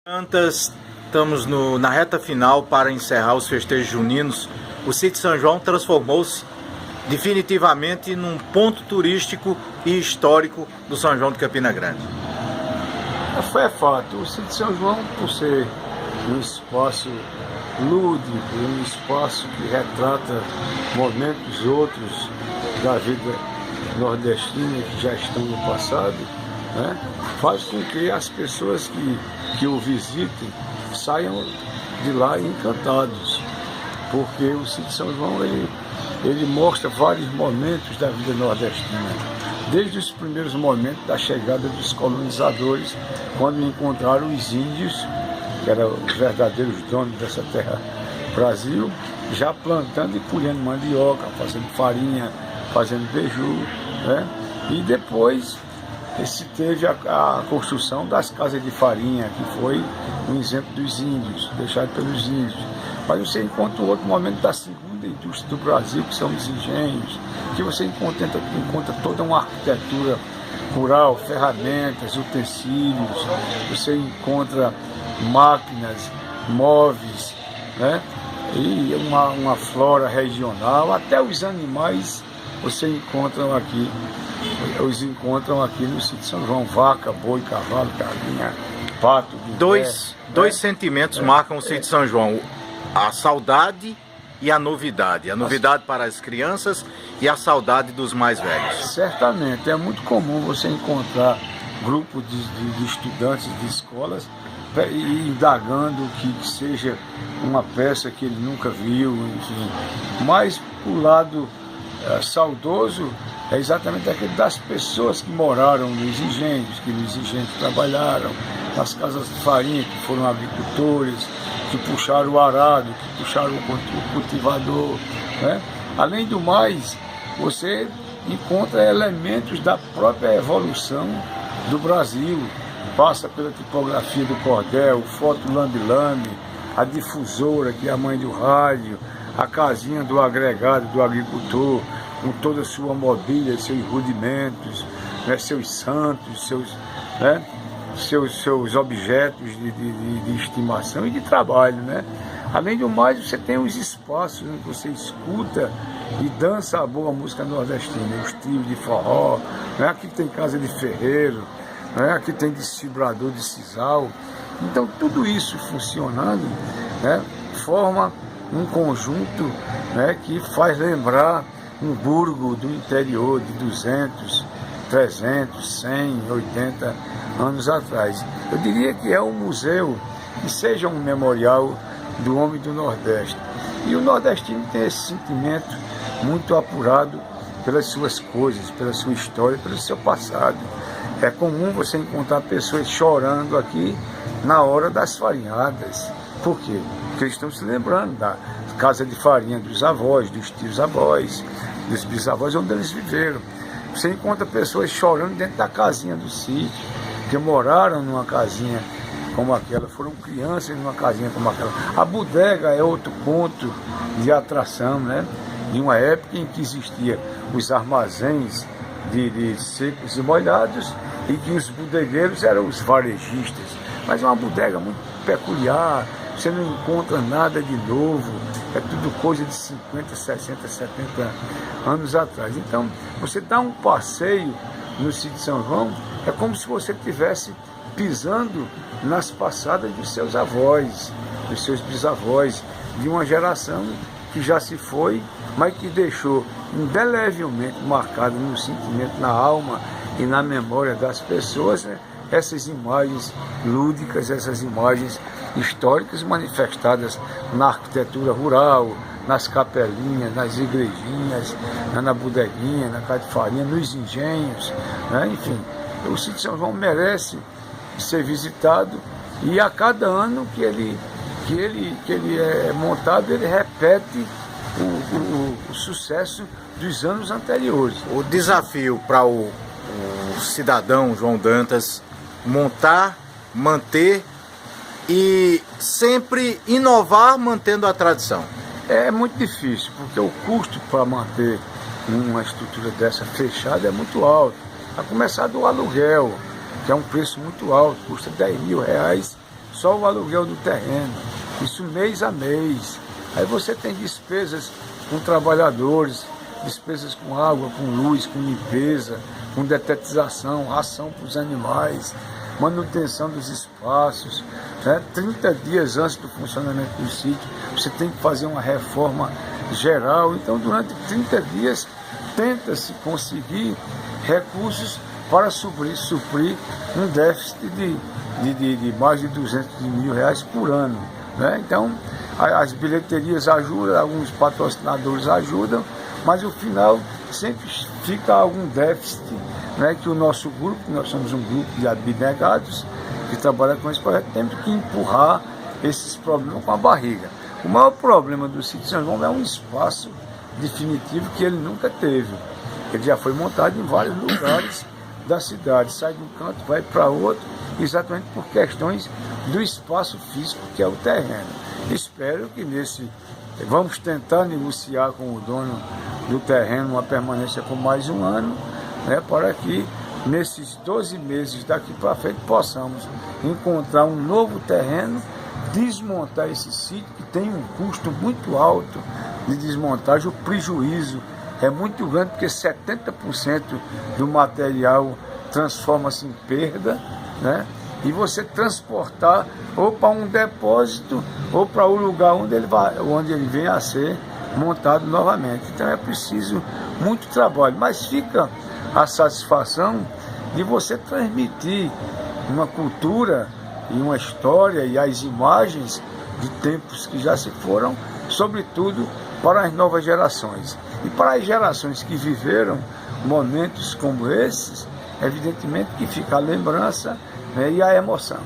Dantas, estamos na reta final para encerrar os festejos juninos. O sítio São João transformou-se definitivamente num ponto turístico e histórico do São João de Campina Grande. É fato, o sítio São João, por ser um espaço lúdico, um espaço que retrata momentos outros da vida nordestina que já estão no passado, né, faz com que as pessoas que o visitem saiam de lá encantados, porque o sítio São João ele mostra vários momentos da vida nordestina, desde os primeiros momentos da chegada dos colonizadores, quando encontraram os índios, que eram os verdadeiros donos dessa terra Brasil, já plantando e colhendo mandioca, fazendo farinha, fazendo beiju, né? E depois se teve a construção das casas de farinha, que foi um exemplo dos índios, deixado pelos índios. Mas você encontra outro momento da segunda indústria do Brasil, que são os engenhos, que você encontra toda uma arquitetura rural, ferramentas, utensílios, você encontra máquinas, móveis, né? E uma flora regional, até os animais você encontram aqui no sítio São João: vaca, boi, cavalo, galinha, pato. Dois sentimentos marcam o sítio São João: a saudade e a novidade. A novidade para as crianças e a saudade dos mais velhos. Certamente, é muito comum você encontrar grupos de estudantes de escolas e indagando que seja uma peça que ele nunca viu, enfim. Mas o lado saudoso é exatamente aquele das pessoas que moraram nos engenhos, que nos engenhos trabalharam, nas casas de farinha, que foram agricultores, que puxaram o arado, que puxaram o cultivador, né? Além do mais, você encontra elementos da própria evolução do Brasil. Passa pela tipografia do cordel, foto lambe-lambe, a difusora, que é a mãe do rádio, a casinha do agregado do agricultor, com toda a sua mobília, seus rudimentos, né, seus santos, seus objetos de estimação e de trabalho, né? Além do mais, você tem os espaços onde você escuta e dança a boa música nordestina, os trios de forró, né? Aqui tem casa de ferreiro, né? Aqui tem desfibrador de sisal. Então, tudo isso funcionando, né, forma um conjunto, né, que faz lembrar um burgo do interior de 200, 300, 100, 80 anos atrás. Eu diria que é um museu que seja um memorial do homem do Nordeste. E o nordestino tem esse sentimento muito apurado pelas suas coisas, pela sua história, pelo seu passado. É comum você encontrar pessoas chorando aqui na hora das farinhadas. Por quê? Porque eles estão se lembrando da casa de farinha dos avós, dos tios-avós, dos bisavós, onde eles viveram. Você encontra pessoas chorando dentro da casinha do sítio, que moraram numa casinha como aquela, foram crianças numa casinha como aquela. A bodega é outro ponto de atração, né? De uma época em que existia os armazéns de secos e molhados e que os bodegueiros eram os varejistas. Mas é uma bodega muito peculiar, você não encontra nada de novo, é tudo coisa de 50, 60, 70 anos atrás. Então, você dá um passeio no sítio São João, é como se você estivesse pisando nas passadas dos seus avós, dos seus bisavós, de uma geração que já se foi, mas que deixou indelevelmente marcado no sentimento, na alma e na memória das pessoas, né, essas imagens lúdicas, essas imagens históricas manifestadas na arquitetura rural, nas capelinhas, nas igrejinhas, na bodeguinha, na casa de farinha, nos engenhos, né? Enfim, o sítio São João merece ser visitado e a cada ano que ele é montado, ele repete o sucesso dos anos anteriores. O desafio para o cidadão João Dantas montar, manter e sempre inovar mantendo a tradição. É muito difícil, porque o custo para manter uma estrutura dessa fechada é muito alto. A começar do aluguel, que é um preço muito alto, custa R$10.000 só o aluguel do terreno, isso mês a mês. Aí você tem despesas com trabalhadores, despesas com água, com luz, com limpeza, com detetização, ração para os animais, manutenção dos espaços, né? 30 dias antes do funcionamento do sítio, você tem que fazer uma reforma geral. Então, durante 30 dias, tenta-se conseguir recursos para suprir um déficit de mais de 200 mil reais por ano, né? Então, as bilheterias ajudam, alguns patrocinadores ajudam, mas no final sempre fica algum déficit, né, que o nosso grupo, nós somos um grupo de abnegados que trabalha com esse projeto, temos que empurrar esses problemas com a barriga. O maior problema do sítio São João é um espaço definitivo que ele nunca teve. Ele já foi montado em vários lugares da cidade, sai de um canto, vai para outro, exatamente por questões do espaço físico que é o terreno. Espero que vamos tentar negociar com o dono do terreno uma permanência por mais um ano, né, para que nesses 12 meses daqui para frente possamos encontrar um novo terreno, desmontar esse sítio que tem um custo muito alto de desmontagem, o prejuízo é muito grande porque 70% do material transforma-se em perda, né? E você transportar ou para um depósito ou para o lugar onde ele vem a ser montado novamente. Então é preciso muito trabalho, mas fica a satisfação de você transmitir uma cultura e uma história e as imagens de tempos que já se foram, sobretudo para as novas gerações. E para as gerações que viveram momentos como esses, evidentemente que fica a lembrança, né, e a emoção.